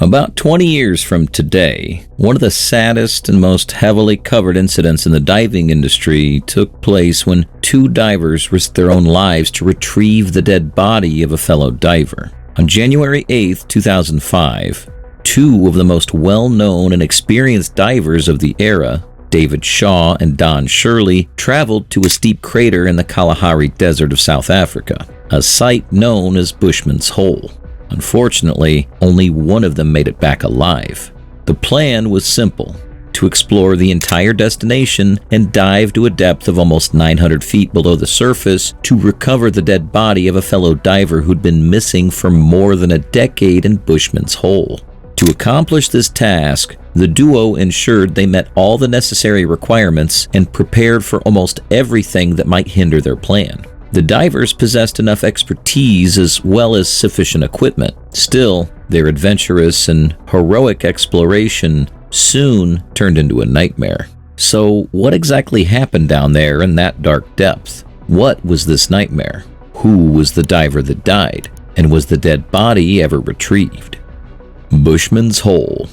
About 20 years from today, one of the saddest and most heavily covered incidents in the diving industry took place when two divers risked their own lives to retrieve the dead body of a fellow diver. On January 8, 2005, two of the most well-known and experienced divers of the era, David Shaw and Don Shirley, traveled to a steep crater in the Kalahari Desert of South Africa, a site known as Bushman's Hole. Unfortunately, only one of them made it back alive. The plan was simple: to explore the entire destination and dive to a depth of almost 900 feet below the surface to recover the dead body of a fellow diver who'd been missing for more than a decade in Bushman's Hole. To accomplish this task, the duo ensured they met all the necessary requirements and prepared for almost everything that might hinder their plan. The divers possessed enough expertise as well as sufficient equipment. Still, their adventurous and heroic exploration soon turned into a nightmare. So, what exactly happened down there in that dark depth? What was this nightmare? Who was the diver that died? And was the dead body ever retrieved? Bushman's Hole.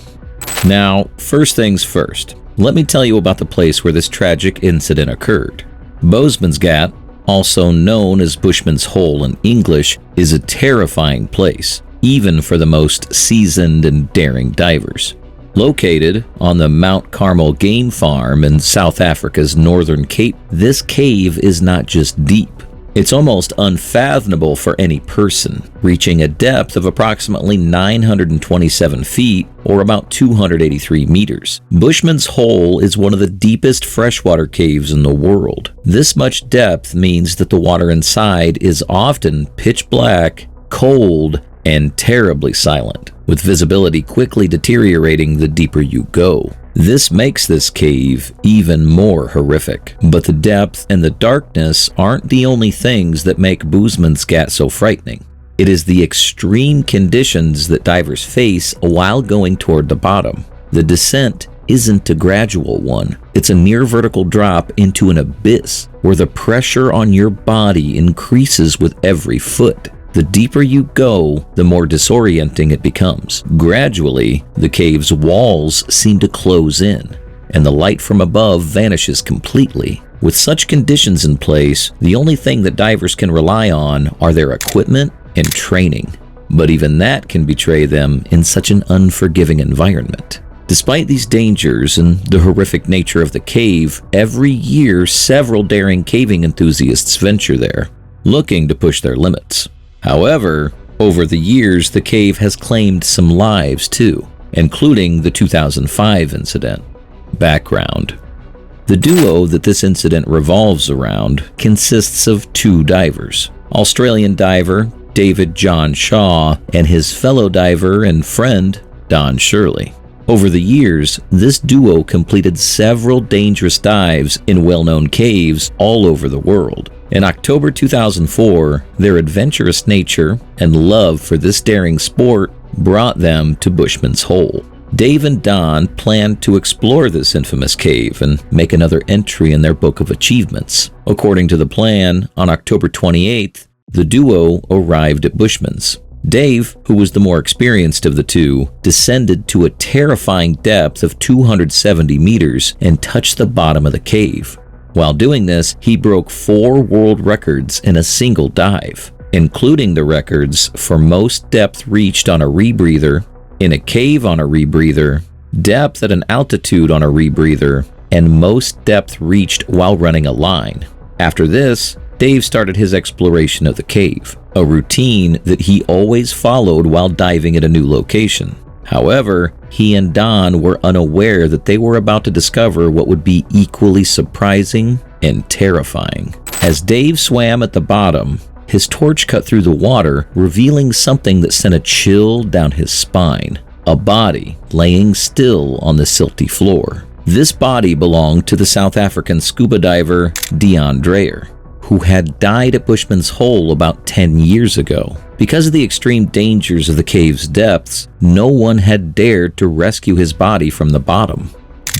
Now, first things first, let me tell you about the place where this tragic incident occurred. Bozeman's Gap, also known as Bushman's Hole in English, is a terrifying place, even for the most seasoned and daring divers. Located on the Mount Carmel Game Farm in South Africa's Northern Cape, this cave is not just deep. It's almost unfathomable for any person, reaching a depth of approximately 927 feet, or about 283 meters. Bushman's Hole is one of the deepest freshwater caves in the world. This much depth means that the water inside is often pitch black, cold, and terribly silent, with visibility quickly deteriorating the deeper you go. This makes this cave even more horrific. But the depth and the darkness aren't the only things that make Bozeman's Gap so frightening. It is the extreme conditions that divers face while going toward the bottom. The descent isn't a gradual one. It's a near vertical drop into an abyss where the pressure on your body increases with every foot. The deeper you go, the more disorienting it becomes. Gradually, the cave's walls seem to close in, and the light from above vanishes completely. With such conditions in place, the only thing that divers can rely on are their equipment and training. But even that can betray them in such an unforgiving environment. Despite these dangers and the horrific nature of the cave, every year several daring caving enthusiasts venture there, looking to push their limits. However, over the years, the cave has claimed some lives too, including the 2005 incident. Background: the duo that this incident revolves around consists of two divers, Australian diver David John Shaw and his fellow diver and friend Don Shirley. Over the years, this duo completed several dangerous dives in well-known caves all over the world. In October 2004, their adventurous nature and love for this daring sport brought them to Bushman's Hole. Dave and Don planned to explore this infamous cave and make another entry in their book of achievements. According to the plan, on October 28th, the duo arrived at Bushman's. Dave, who was the more experienced of the two, descended to a terrifying depth of 270 meters and touched the bottom of the cave. While doing this, he broke 4 world records in a single dive, including the records for most depth reached on a rebreather, in a cave on a rebreather, depth at an altitude on a rebreather, and most depth reached while running a line. After this, Dave started his exploration of the cave, a routine that he always followed while diving at a new location. However, he and Don were unaware that they were about to discover what would be equally surprising and terrifying. As Dave swam at the bottom, his torch cut through the water, revealing something that sent a chill down his spine: a body laying still on the silty floor. This body belonged to the South African scuba diver Dion Dreyer, who had died at Bushman's Hole about 10 years ago. Because of the extreme dangers of the cave's depths, no one had dared to rescue his body from the bottom.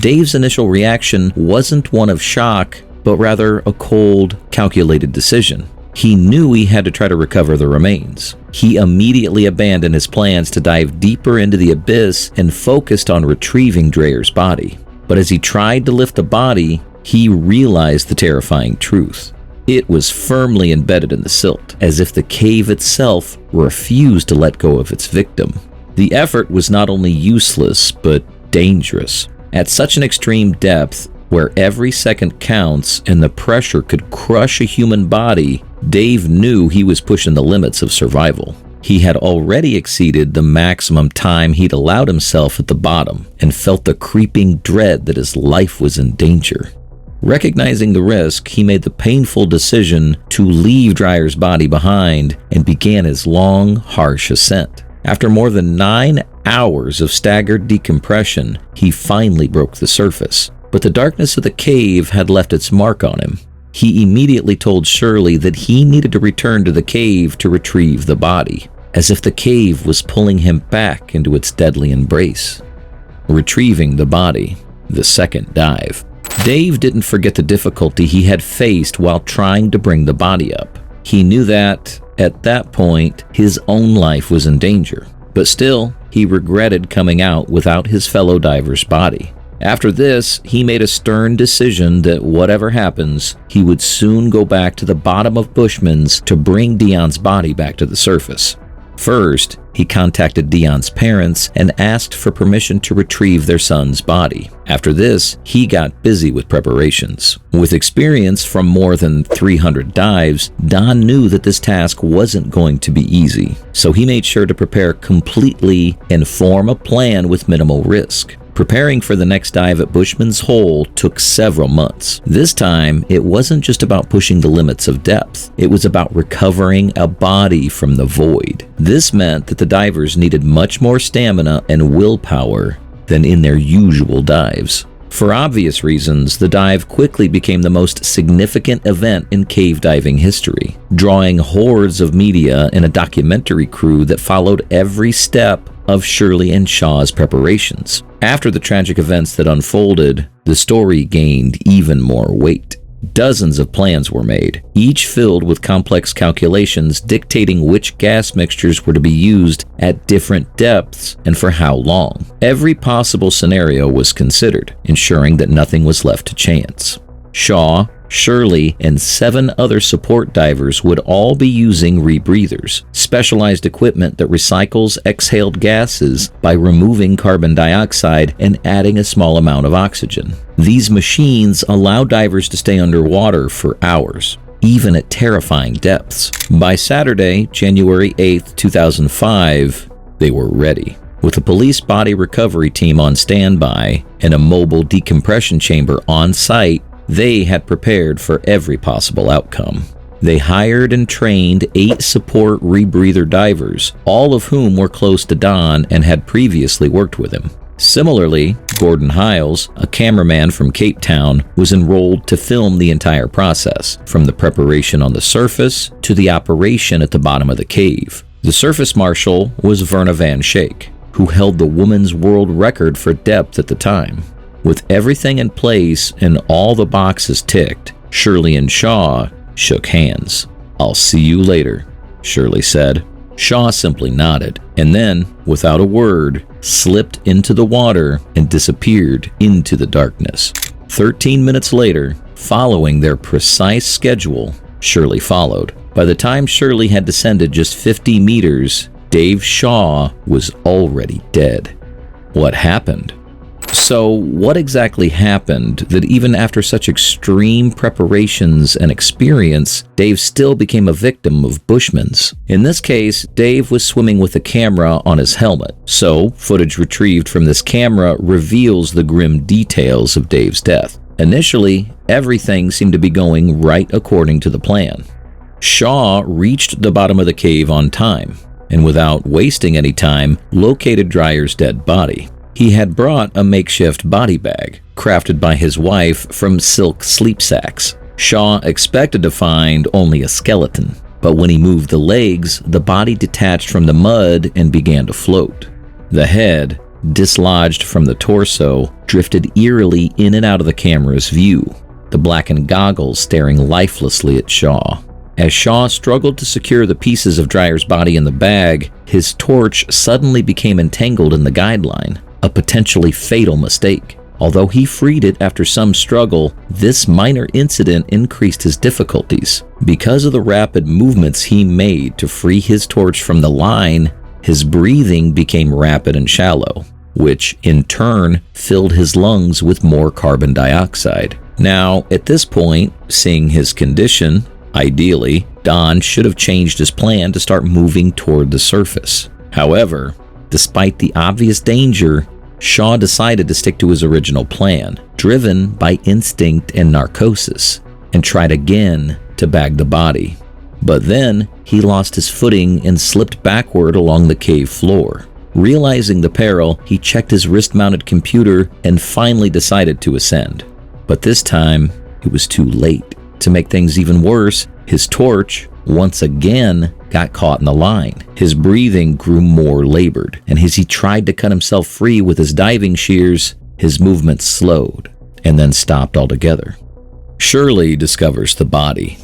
Dave's initial reaction wasn't one of shock, but rather a cold, calculated decision. He knew he had to try to recover the remains. He immediately abandoned his plans to dive deeper into the abyss and focused on retrieving Dreyer's body. But as he tried to lift the body, he realized the terrifying truth. It was firmly embedded in the silt, as if the cave itself refused to let go of its victim. The effort was not only useless, but dangerous. At such an extreme depth, where every second counts and the pressure could crush a human body, Dave knew he was pushing the limits of survival. He had already exceeded the maximum time he'd allowed himself at the bottom and felt the creeping dread that his life was in danger. Recognizing the risk, he made the painful decision to leave Dreyer's body behind and began his long, harsh ascent. After more than 9 hours of staggered decompression, he finally broke the surface. But the darkness of the cave had left its mark on him. He immediately told Shirley that he needed to return to the cave to retrieve the body, as if the cave was pulling him back into its deadly embrace. Retrieving the body, the second dive. Dave didn't forget the difficulty he had faced while trying to bring the body up. He knew that, at that point, his own life was in danger. But still, he regretted coming out without his fellow diver's body. After this, he made a stern decision that whatever happens, he would soon go back to the bottom of Bushman's to bring Dion's body back to the surface. First, he contacted Dion's parents and asked for permission to retrieve their son's body. After this, he got busy with preparations. With experience from more than 300 dives, Don knew that this task wasn't going to be easy, so he made sure to prepare completely and form a plan with minimal risk. Preparing for the next dive at Bushman's hole took several months. This time, it wasn't just about pushing the limits of depth. It was about recovering a body from the void. This meant that the divers needed much more stamina and willpower than in their usual dives. For obvious reasons, the dive quickly became the most significant event in cave diving history, drawing hordes of media and a documentary crew that followed every step of Shirley and Shaw's preparations. After the tragic events that unfolded, the story gained even more weight. Dozens of plans were made, each filled with complex calculations dictating which gas mixtures were to be used at different depths and for how long. Every possible scenario was considered, ensuring that nothing was left to chance. Shaw, Shirley, and 7 other support divers would all be using rebreathers, specialized equipment that recycles exhaled gases by removing carbon dioxide and adding a small amount of oxygen. These machines allow divers to stay underwater for hours, even at terrifying depths. By Saturday, January 8, 2005, they were ready. With a police body recovery team on standby and a mobile decompression chamber on site, they had prepared for every possible outcome. They hired and trained 8 support rebreather divers, all of whom were close to Don and had previously worked with him. Similarly, Gordon Hiles, a cameraman from Cape Town, was enrolled to film the entire process, from the preparation on the surface to the operation at the bottom of the cave. The surface marshal was Verna Van Schaik, who held the women's world record for depth at the time. With everything in place and all the boxes ticked, Shirley and Shaw shook hands. "I'll see you later," Shirley said. Shaw simply nodded, and then, without a word, slipped into the water and disappeared into the darkness. 13 minutes later, following their precise schedule, Shirley followed. By the time Shirley had descended just 50 meters, Dave Shaw was already dead. What happened? So, what exactly happened that even after such extreme preparations and experience, Dave still became a victim of Bushman's? In this case, Dave was swimming with a camera on his helmet, so footage retrieved from this camera reveals the grim details of Dave's death. Initially, everything seemed to be going right according to the plan. Shaw reached the bottom of the cave on time, and without wasting any time, located Dreyer's dead body. He had brought a makeshift body bag, crafted by his wife from silk sleep sacks. Shaw expected to find only a skeleton, but when he moved the legs, the body detached from the mud and began to float. The head, dislodged from the torso, drifted eerily in and out of the camera's view, the blackened goggles staring lifelessly at Shaw. As Shaw struggled to secure the pieces of Dreyer's body in the bag, his torch suddenly became entangled in the guideline, a potentially fatal mistake. Although he freed it after some struggle, this minor incident increased his difficulties. Because of the rapid movements he made to free his torch from the line, his breathing became rapid and shallow, which in turn filled his lungs with more carbon dioxide. Now, at this point, seeing his condition, ideally, Don should have changed his plan to start moving toward the surface. However, despite the obvious danger, Shaw decided to stick to his original plan, driven by instinct and narcosis, and tried again to bag the body. But then, he lost his footing and slipped backward along the cave floor. Realizing the peril, he checked his wrist-mounted computer and finally decided to ascend. But this time, it was too late. To make things even worse, his torch, once again, got caught in the line. His breathing grew more labored, and as he tried to cut himself free with his diving shears, his movement slowed and then stopped altogether. Shirley discovers the body.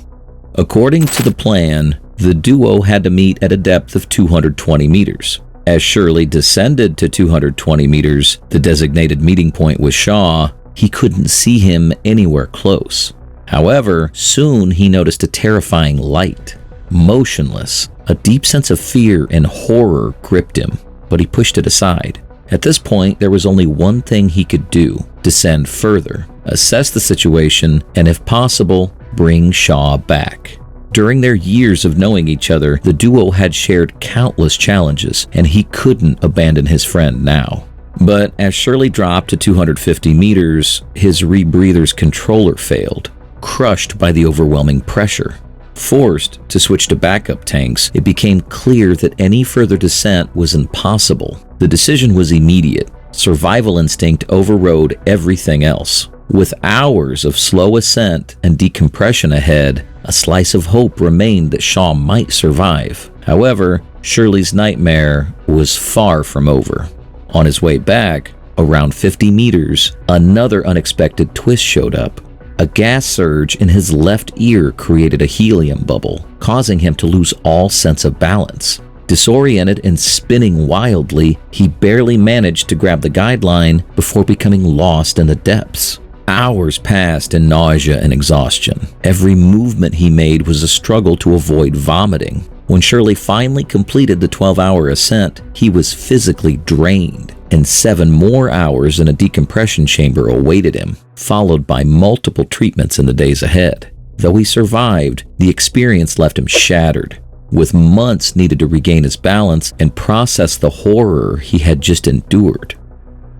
According to the plan, the duo had to meet at a depth of 220 meters. As Shirley descended to 220 meters, the designated meeting point with Shaw, he couldn't see him anywhere close. However, soon he noticed a terrifying light. Motionless, a deep sense of fear and horror gripped him, but he pushed it aside. At this point, there was only one thing he could do: descend further, assess the situation, and if possible, bring Shaw back. During their years of knowing each other, the duo had shared countless challenges, and he couldn't abandon his friend now. But as Shirley dropped to 250 meters, his rebreather's controller failed, crushed by the overwhelming pressure. Forced to switch to backup tanks, it became clear that any further descent was impossible. The decision was immediate. Survival instinct overrode everything else. With hours of slow ascent and decompression ahead, a slice of hope remained that Shaw might survive. However, Shirley's nightmare was far from over. On his way back, around 50 meters, another unexpected twist showed up. A gas surge in his left ear created a helium bubble, causing him to lose all sense of balance. Disoriented and spinning wildly, he barely managed to grab the guideline before becoming lost in the depths. Hours passed in nausea and exhaustion. Every movement he made was a struggle to avoid vomiting. When Shirley finally completed the 12-hour ascent, he was physically drained, and 7 more hours in a decompression chamber awaited him, followed by multiple treatments in the days ahead. Though he survived, the experience left him shattered, with months needed to regain his balance and process the horror he had just endured.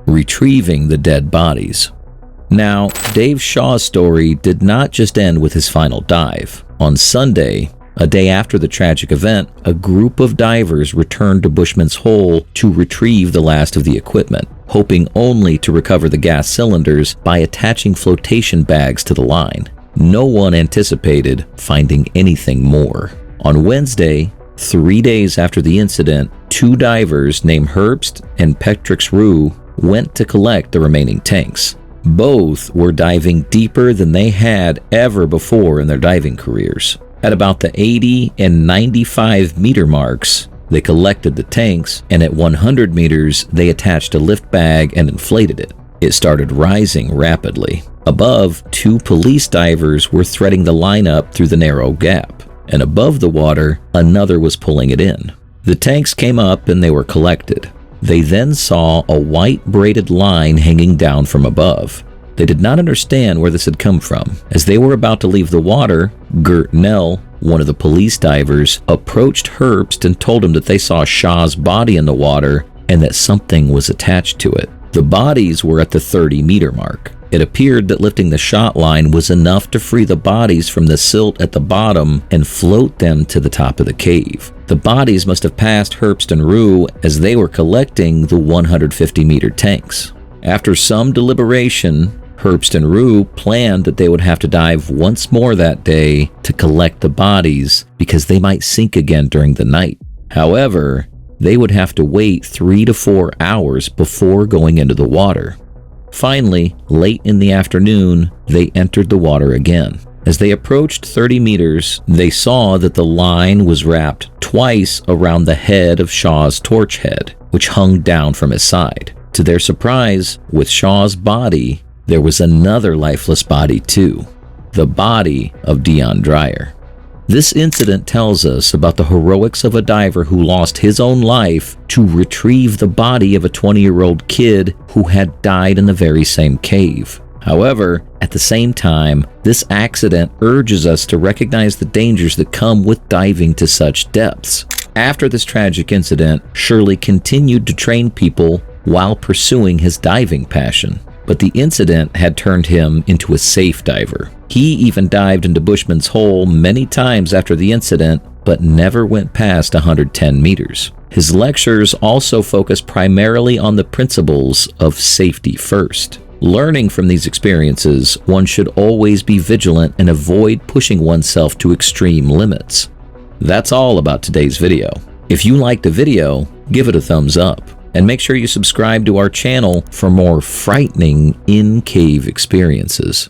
Retrieving the dead bodies. Now, Dave Shaw's story did not just end with his final dive. On Sunday, a day after the tragic event, a group of divers returned to Bushman's hole to retrieve the last of the equipment, hoping only to recover the gas cylinders by attaching flotation bags to the line. No one anticipated finding anything more. On Wednesday, 3 days after the incident, 2 divers named Herbst and Petrix Rue went to collect the remaining tanks. Both were diving deeper than they had ever before in their diving careers. At about the 80 and 95 meter marks, they collected the tanks, and at 100 meters, they attached a lift bag and inflated it. It started rising rapidly. Above, 2 police divers were threading the line up through the narrow gap, and above the water, another was pulling it in. The tanks came up and they were collected. They then saw a white braided line hanging down from above. They did not understand where this had come from. As they were about to leave the water, Gert Nell, one of the police divers, approached Herbst and told him that they saw Shaw's body in the water and that something was attached to it. The bodies were at the 30-meter mark. It appeared that lifting the shot line was enough to free the bodies from the silt at the bottom and float them to the top of the cave. The bodies must have passed Herbst and Rue as they were collecting the 150-meter tanks. After some deliberation, Herbst and Rue planned that they would have to dive once more that day to collect the bodies because they might sink again during the night. However, they would have to wait 3 to 4 hours before going into the water. Finally, late in the afternoon, they entered the water again. As they approached 30 meters, they saw that the line was wrapped twice around the head of Shaw's torch head, which hung down from his side. To their surprise, with Shaw's body, there was another lifeless body too, the body of Dion Dreyer. This incident tells us about the heroics of a diver who lost his own life to retrieve the body of a 20-year-old kid who had died in the very same cave. However, at the same time, this accident urges us to recognize the dangers that come with diving to such depths. After this tragic incident, Shirley continued to train people while pursuing his diving passion. But the incident had turned him into a safe diver. He even dived into Bushman's hole many times after the incident, but never went past 110 meters. His lectures also focused primarily on the principles of safety first. Learning from these experiences, one should always be vigilant and avoid pushing oneself to extreme limits. That's all about today's video. If you liked the video, give it a thumbs up, and make sure you subscribe to our channel for more frightening in-cave experiences.